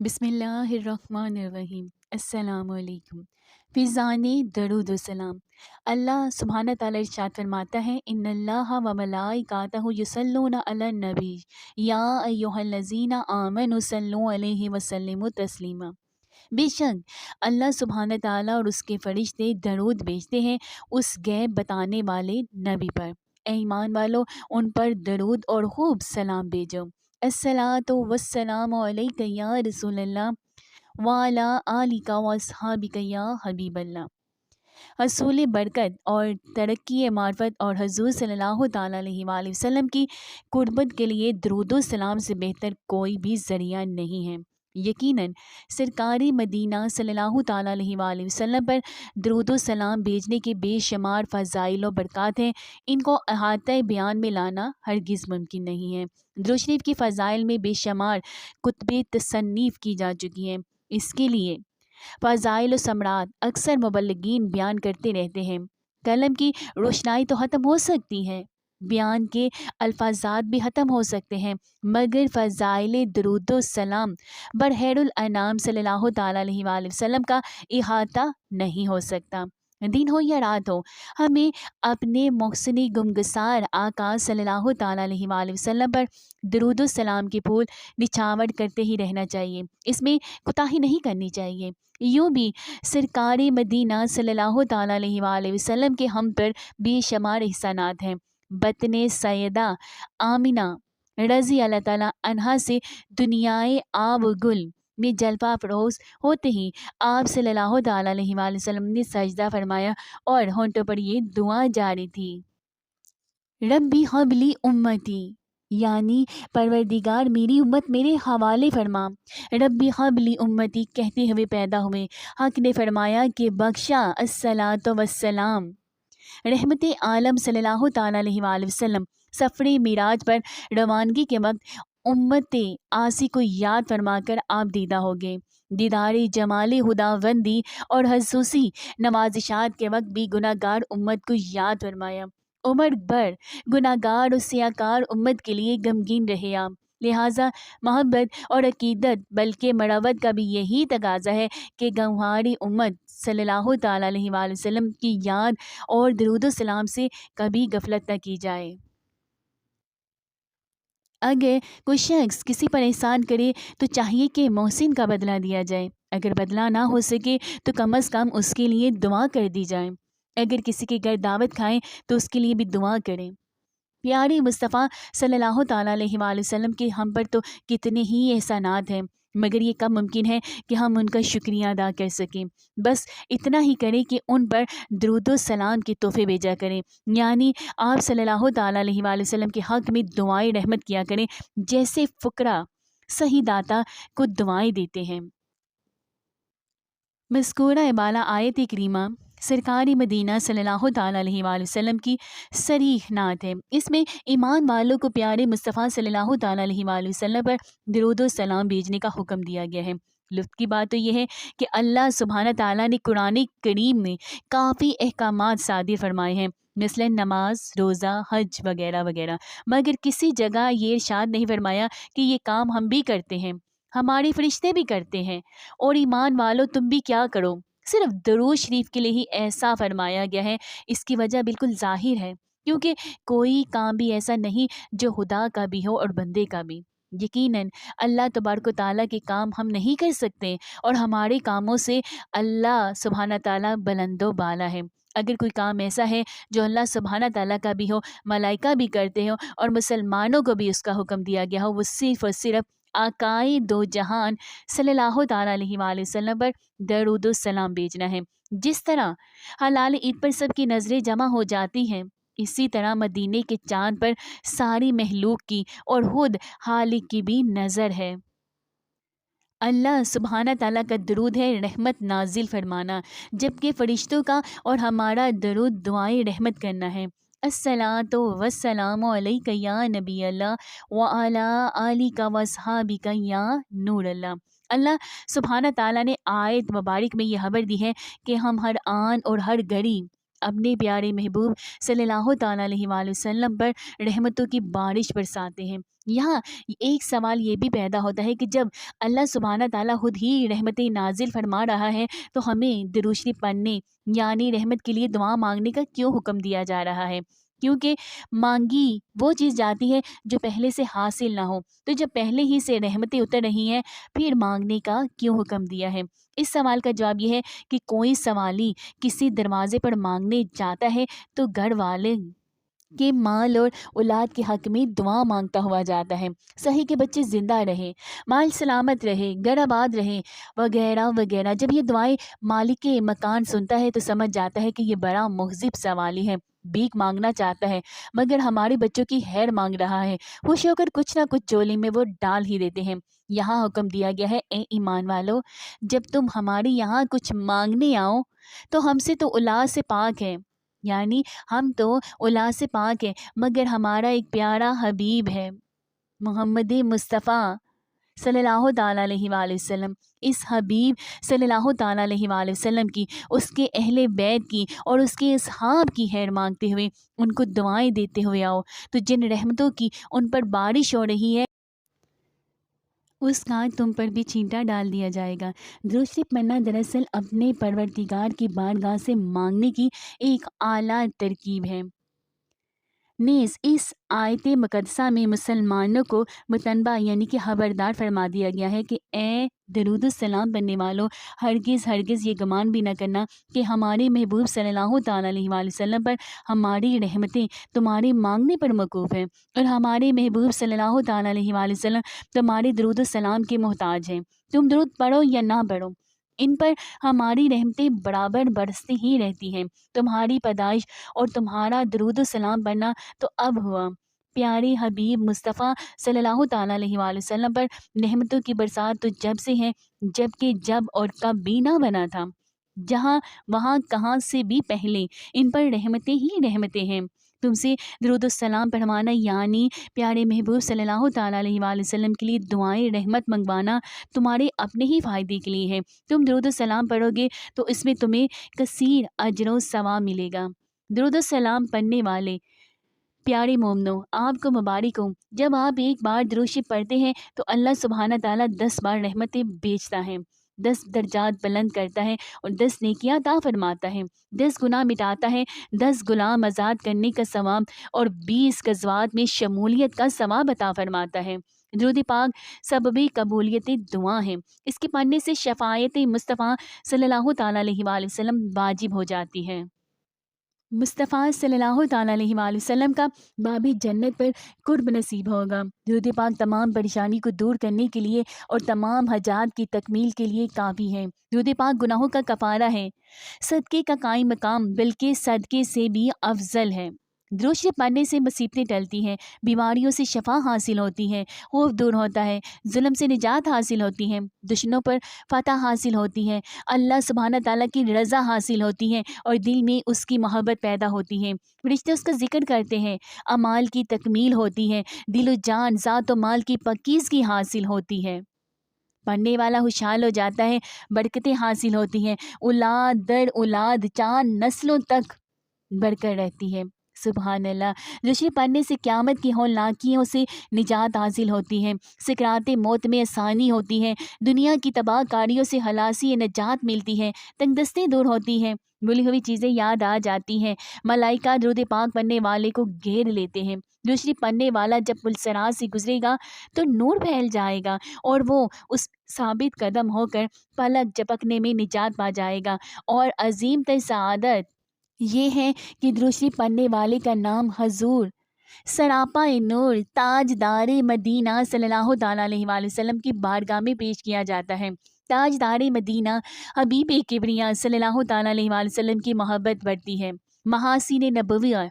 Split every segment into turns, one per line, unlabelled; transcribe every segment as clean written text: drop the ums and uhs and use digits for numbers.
بسم اللہ الرحمن الرحیم۔ السلام علیکم۔ فضان درود و سلام۔ اللہ سبحانہ تعالیٰ ارشاد فرماتا ہے ان اللہ و ملائکاتہ یصلون علی النبی یا ایھا الذین آمنوا صلوا علیہ وسلموا تسلیما۔ بے شک اللہ سبحانہ تعالیٰ اور اس کے فرشتے درود بھیجتے ہیں اس غیب بتانے والے نبی پر۔ اے ایمان والو، ان پر درود اور خوب سلام بھیجو۔ الصلاۃ والسلام علیک یا رسول اللہ وعلی آلک واصحابک یا حبیب اللہ۔ حصول برکت اور ترقی معرفت اور حضور صلی اللہ تعالیٰ علیہ وآلہ وسلم کی قربت کے لیے درود و سلام سے بہتر کوئی بھی ذریعہ نہیں ہے۔ یقیناً سرکار مدینہ صلی اللہ تعالیٰ علیہ وآلہ وسلم پر درود و سلام بھیجنے کے بے شمار فضائل و برکات ہیں، ان کو احاطۂ بیان میں لانا ہرگز ممکن نہیں ہے۔ درود شریف کی فضائل میں بے شمار کتب تصنیف کی جا چکی ہیں۔ اس کے لیے فضائل و ثمرات اکثر مبلغین بیان کرتے رہتے ہیں۔ قلم کی روشنائی تو ختم ہو سکتی ہے، بیان کے الفاظات بھی ختم ہو سکتے ہیں، مگر فضائل درود و سلام برخیر الانام صلی اللہ تعالیٰ علیہ وآلہ وسلم کا احاطہ نہیں ہو سکتا۔ دن ہو یا رات ہو، ہمیں اپنے محسن گمگسار آقا صلی اللہ تعالیٰ علیہ وآلہ وسلم پر درود و سلام کے پھول نچھاور کرتے ہی رہنا چاہیے، اس میں کوتاہی نہیں کرنی چاہیے۔ یوں بھی سرکار مدینہ صلی اللہ تعالیٰ علیہ وآلہ وسلم کے ہم پر بے شمار احسانات ہیں۔ بطن سیدہ آمنہ رضی اللہ تعالیٰ عنہا سے دنیائے آب و گل میں جلوہ افروز ہوتے ہی آپ صلی اللہ تعالیٰ علیہ وآلہ وسلم نے سجدہ فرمایا اور ہونٹوں پر یہ دعا جاری تھی، ربی حب لی امتی، یعنی پروردگار میری امت میرے حوالے فرما۔ ربی حب لی امتی کہتے ہوئے پیدا ہوئے، حق نے فرمایا کہ بخشا الصلاۃ والسلام۔ رحمت عالم صلی اللہ تعالیٰ علیہ وآلہ وسلم سفر معراج پر روانگی کے وقت امت عاصی کو یاد فرما کر آپ دیدہ ہو گئے۔ دیدار جمال خداوندی اور خصوصی نوازشات کے وقت بھی گناہ گار امت کو یاد فرمایا۔ عمر بھر گناہ گار اور سیاکار امت کے لیے غمگین رہے آپ، لہٰذا محبت اور عقیدت بلکہ مروت کا بھی یہی تقاضا ہے کہ گنہگار امت صلی اللہ تعالیٰ علیہ وآلہ وسلم کی یاد اور درود و سلام سے کبھی غفلت نہ کی جائے۔ اگر کوئی شخص کسی پر احسان کرے تو چاہیے کہ محسن کا بدلہ دیا جائے، اگر بدلہ نہ ہو سکے تو کم از کم اس کے لیے دعا کر دی جائے۔ اگر کسی کے گھر دعوت کھائیں تو اس کے لیے بھی دعا کریں۔ پیارے مصطفیٰ صلی اللہ تعالیٰ علیہ وآلہ وسلم کے ہم پر تو کتنے ہی احسانات ہیں، مگر یہ کب ممکن ہے کہ ہم ان کا شکریہ ادا کر سکیں۔ بس اتنا ہی کریں کہ ان پر درود و سلام کے تحفے بھیجا کریں، یعنی آپ صلی اللہ تعالیٰ علیہ وآلہ وسلم کے حق میں دعائیں رحمت کیا کریں، جیسے فقراء صحیح داتا کو دعائیں دیتے ہیں۔ مذکورہ بالا آیت کریمہ سرکار مدینہ صلی اللہ تعالیٰ علیہ وآلہ وسلم کی صریح نعت ہے۔ اس میں ایمان والوں کو پیارے مصطفیٰ صلی اللہ تعالیٰ علیہ وآلہ وسلم پر درود و سلام بھیجنے کا حکم دیا گیا ہے۔ لطف کی بات تو یہ ہے کہ اللہ سبحانہ تعالیٰ نے قرآن کریم میں کافی احکامات صادر فرمائے ہیں، مثلا نماز، روزہ، حج وغیرہ وغیرہ، مگر کسی جگہ یہ ارشاد نہیں فرمایا کہ یہ کام ہم بھی کرتے ہیں، ہمارے فرشتے بھی کرتے ہیں، اور ایمان والو تم بھی کیا کرو۔ صرف درود شریف کے لیے ہی ایسا فرمایا گیا ہے۔ اس کی وجہ بالکل ظاہر ہے، کیونکہ کوئی کام بھی ایسا نہیں جو خدا کا بھی ہو اور بندے کا بھی۔ یقیناً اللہ تبارک و تعالیٰ کے کام ہم نہیں کر سکتے، اور ہمارے کاموں سے اللہ سبحانہ تعالیٰ بلند و بالا ہے۔ اگر کوئی کام ایسا ہے جو اللہ سبحانہ تعالیٰ کا بھی ہو، ملائکہ بھی کرتے ہو اور مسلمانوں کو بھی اس کا حکم دیا گیا ہو، وہ صرف اور صرف آقائے دو جہان صلی اللہ تعالیٰ علیہ وآلہ وسلم پر درود و سلام بھیجنا ہے۔ جس طرح حلال عید پر سب کی نظریں جمع ہو جاتی ہیں، اسی طرح مدینے کے چاند پر ساری مخلوق کی اور خود خالق کی بھی نظر ہے۔ اللہ سبحانہ تعالیٰ کا درود ہے رحمت نازل فرمانا، جبکہ فرشتوں کا اور ہمارا درود دعائیں رحمت کرنا ہے۔ الصلاۃ والسلام علیک یا نبی اللہ وعلی آلک واصحابک یا نور اللہ۔ اللہ سبحانہ تعالیٰ نے آیت مبارک میں یہ خبر دی ہے کہ ہم ہر آن اور ہر گھڑی اپنے پیارے محبوب صلی اللہ تعالیٰ علیہ وآلہ وسلم پر رحمتوں کی بارش برساتے ہیں۔ یہاں ایک سوال یہ بھی پیدا ہوتا ہے کہ جب اللہ سبحانہ تعالیٰ خود ہی رحمتیں نازل فرما رہا ہے تو ہمیں درود شریف پڑھنے یعنی رحمت کے لیے دعا مانگنے کا کیوں حکم دیا جا رہا ہے؟ کیونکہ مانگی وہ چیز جاتی ہے جو پہلے سے حاصل نہ ہو، تو جب پہلے ہی سے رحمتیں اتر رہی ہیں پھر مانگنے کا کیوں حکم دیا ہے؟ اس سوال کا جواب یہ ہے کہ کوئی سوالی کسی دروازے پر مانگنے جاتا ہے تو گھر والے کے مال اور اولاد کے حق میں دعا مانگتا ہوا جاتا ہے، صحیح کے بچے زندہ رہے، مال سلامت رہے، گھر آباد رہے، وغیرہ وغیرہ۔ جب یہ دعائیں مالک کے مکان سنتا ہے تو سمجھ جاتا ہے کہ یہ بڑا مہذب سوالی ہے، بھیک مانگنا چاہتا ہے مگر ہمارے بچوں کی خیر مانگ رہا ہے، خوش ہو کر کچھ نہ کچھ چولی میں وہ ڈال ہی دیتے ہیں۔ یہاں حکم دیا گیا ہے، اے ایمان والو، جب تم ہمارے یہاں کچھ مانگنے آؤ تو ہم سے تو اولاد سے پاک ہے، یعنی ہم تو اولاد سے پاک ہے مگر ہمارا ایک پیارا حبیب ہے محمد مصطفیٰ صلی اللہ تعالیٰ علیہ وآلہ وسلم، اس حبیب صلی اللہ تعالیٰ علیہ وآلہ وسلم کی، اس کے اہل بیت کی اور اس کے اصحاب کی خیر مانگتے ہوئے، ان کو دعائیں دیتے ہوئے آؤ تو جن رحمتوں کی ان پر بارش ہو رہی ہے اس کا تم پر بھی چھینٹا ڈال دیا جائے گا۔ درود شریف پڑھنا دراصل اپنے پروردگار کی بارگاہ سے مانگنے کی ایک اعلیٰ ترکیب ہے۔ نیز اس آیت مقدسہ میں مسلمانوں کو متنبہ یعنی کہ خبردار فرما دیا گیا ہے کہ اے درود السلام پڑھنے والوں، ہرگز ہرگز یہ گمان بھی نہ کرنا کہ ہمارے محبوب صلی اللہ تعالیٰ علیہ وآلہ وسلم پر ہماری رحمتیں تمہارے مانگنے پر موقوف ہیں اور ہمارے محبوب صلی اللہ تعالیٰ علیہ وآلہ وسلم تمہارے درود السلام کے محتاج ہیں۔ تم درود پڑھو یا نہ پڑھو، ان پر ہماری رحمتیں برابر برستی ہی رہتی ہیں۔ تمہاری پیدائش اور تمہارا درود السلام پڑھنا تو اب ہوا۔ پیارے حبیب مصطفیٰ صلی اللہ تعالیٰ علیہ وآلہ وسلم پر رحمتوں کی برسات تو جب سے ہے جب کہ جب اور کب بھی نہ بنا تھا، جہاں وہاں کہاں سے بھی پہلے ان پر رحمتیں ہی رحمتیں ہیں۔ تم سے درود السلام پڑھوانا یعنی پیارے محبوب صلی اللہ تعالیٰ علیہ وآلہ وسلم کے لیے دعائیں رحمت منگوانا تمہارے اپنے ہی فائدے کے لیے ہے۔ تم درود السلام پڑھو گے تو اس میں تمہیں کثیر اجر و ثواب ملے گا۔ درود السلام پڑھنے والے پیارے مومنوں، آپ کو مبارک ہوں۔ جب آپ ایک بار درود شریف پڑھتے ہیں تو اللہ سبحانہ تعالیٰ 10 بار رحمتیں بیچتا ہے، 10 درجات بلند کرتا ہے اور 10 نیکیاں عطا فرماتا ہے، 10 گناہ مٹاتا ہے، 10 غلام آزاد کرنے کا ثواب اور 20 غزوات میں شمولیت کا ثواب عطا فرماتا ہے۔ درود پاک سبب قبولیت دعا ہے، اس کے پڑھنے سے شفاعت مصطفیٰ صلی اللہ تعالیٰ علیہ وآلہ وسلم واجب ہو جاتی ہے۔ مصطفیٰ صلی اللہ تعالیٰ علیہ وآلہ وسلم کا باب جنت پر قرب نصیب ہوگا۔ درود پاک تمام پریشانی کو دور کرنے کے لیے اور تمام حاجات کی تکمیل کے لیے کافی ہے۔ درود پاک گناہوں کا کفارہ ہے، صدقے کا قائم مقام بلکہ صدقے سے بھی افضل ہے۔ درود شریف پڑھنے سے مصیبتیں ٹلتی ہیں، بیماریوں سے شفا حاصل ہوتی ہے، خوف دور ہوتا ہے، ظلم سے نجات حاصل ہوتی ہے، دشمنوں پر فتح حاصل ہوتی ہے، اللہ سبحانہ تعالیٰ کی رضا حاصل ہوتی ہے اور دل میں اس کی محبت پیدا ہوتی ہے، فرشتے اس کا ذکر کرتے ہیں، اعمال کی تکمیل ہوتی ہے، دل و جان ذات و مال کی پاکیزگی حاصل ہوتی ہے، پڑھنے والا خوشحال ہو جاتا ہے، برکتیں حاصل ہوتی ہیں، اولاد در اولاد 4 نسلوں تک برکت رہتی ہے۔ سبحان اللہ۔ درود شریف پڑھنے سے قیامت کی ہولناکیوں سے نجات حاصل ہوتی ہے، سکرات موت میں آسانی ہوتی ہے، دنیا کی تباہ کاریوں سے خلاصی نجات ملتی ہے، تنگ دستی دور ہوتی ہیں، بھولی ہوئی چیزیں یاد آ جاتی ہیں، ملائکہ درود پاک پڑھنے والے کو گھیر لیتے ہیں۔ درود شریف پڑھنے والا جب پل صراط سے گزرے گا تو نور پھیل جائے گا اور وہ اس ثابت قدم ہو کر پلک جھپکنے میں نجات پا جائے گا۔ اور عظیم تر سعادت یہ ہے کہ درود شریف پڑھنے والے کا نام حضور سراپا نور تاجدار مدینہ صلی اللہ تعالیٰ علیہ وآلہ وسلم کی بارگاہ میں پیش کیا جاتا ہے۔ تاجدار مدینہ حبیب کبریا صلی اللہ تعالیٰ علیہ وآلہ وسلم کی محبت بڑھتی ہے، محاسن نبویہ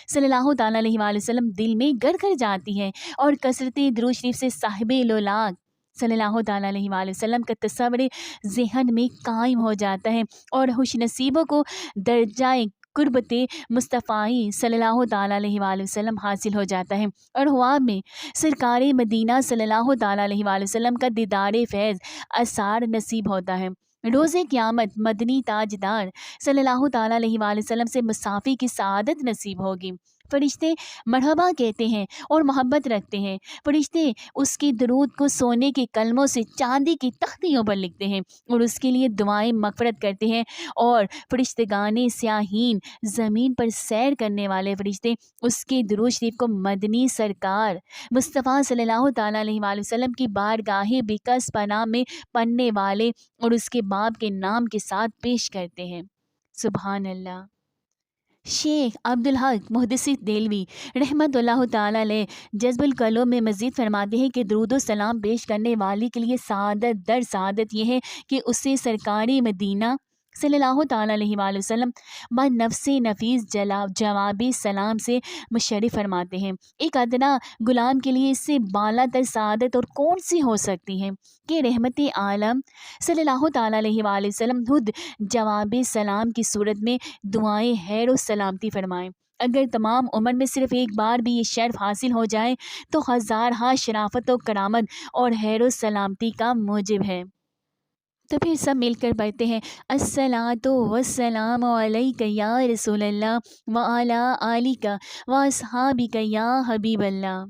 صلی اللہ تعالیٰ علیہ وآلہ وسلم دل میں گھر گھر جاتی ہے اور کثرت درود شریف سے صاحب لولاک صلی اللہ تعالیٰ علیہ وآلہ وسلم کا تصور ذہن میں قائم ہو جاتا ہے اور خوش نصیبوں کو درجہ قربت مصطفی صلی اللہ تعالیٰ علیہ وآلہ وسلم حاصل ہو جاتا ہے اور خواب میں سرکار مدینہ صلی اللہ تعالیٰ علیہ وآلہ وسلم کا دیدار فیض اثار نصیب ہوتا ہے۔ روز قیامت مدنی تاجدار صلی اللہ تعالیٰ علیہ وآلہ وسلم سے مصافی کی سعادت نصیب ہوگی۔ فرشتے مرحبا کہتے ہیں اور محبت رکھتے ہیں۔ فرشتے اس کے درود کو سونے کے کلموں سے چاندی کی تختیوں پر لکھتے ہیں اور اس کے لیے دعائیں مغفرت کرتے ہیں، اور فرشتگان سیاہین، زمین پر سیر کرنے والے فرشتے، اس کے درود شریف کو مدنی سرکار مصطفیٰ صلی اللہ تعالیٰ علیہ وآلہ وسلم کی بارگاہ بکس پناہ میں پڑھنے والے اور اس کے باپ کے نام کے ساتھ پیش کرتے ہیں۔ سبحان اللہ۔ شیخ عبدالحق محدثی دہلوی رحمۃ اللہ تعالیٰ علیہ جذب القلوب میں مزید فرماتے ہیں کہ درود و سلام پیش کرنے والی کے لیے سعادت در سعادت یہ ہے کہ اسے سرکاری مدینہ صلی اللہ تعالیٰ علیہ وآلہ وسلم نفس نفیس جوابی سلام سے مشرف فرماتے ہیں۔ ایک ادنا غلام کے لیے اس سے بالا تر سعادت اور کون سی ہو سکتی ہے کہ رحمت عالم صلی اللہ تعالیٰ علیہ وآلہ وسلم خود جواب سلام کی صورت میں دعائیں خیر و سلامتی فرمائیں۔ اگر تمام عمر میں صرف ایک بار بھی یہ شرف حاصل ہو جائے تو ہزارہا شرافت و کرامت اور خیر و سلامتی کا موجب ہے۔ تو پھر سب مل کر پڑھتے ہیں الصلاۃ والسلام علیک یا رسول اللہ وعلی آلک واصحابک یا حبیب اللہ۔